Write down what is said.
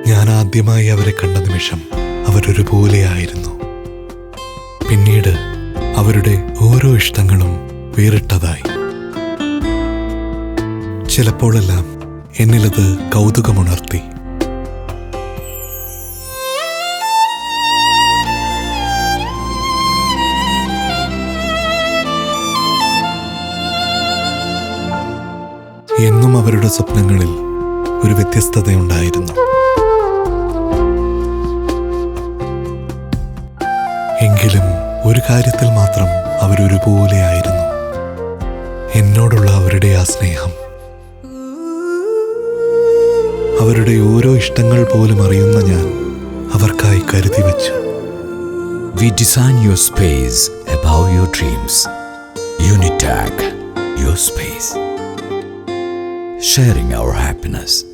ഞാൻ ആദ്യമായി അവരെ കണ്ട നിമിഷം അവരൊരുപോലെയായിരുന്നു. പിന്നീട് അവരുടെ ഓരോ ഇഷ്ടങ്ങളും വേറിട്ടതായി. ചിലപ്പോഴെല്ലാം എന്നിലത് കൗതുകമുണർത്തി. എന്നും അവരുടെ സ്വപ്നങ്ങളിൽ ഒരു വ്യത്യസ്തതയുണ്ടായിരുന്നു. എങ്കിലും ഒരു കാര്യത്തിൽ മാത്രം അവരൊരുപോലെയായിരുന്നു. എന്നോടുള്ള അവരുടെ ആ സ്നേഹം. അവരുടെ ഓരോ ഇഷ്ടങ്ങൾ പോലും അറിയുന്ന ഞാൻ അവർക്കായി കരുതി വച്ചു. We design your space above your dreams. Unitag, your space. Sharing our happiness.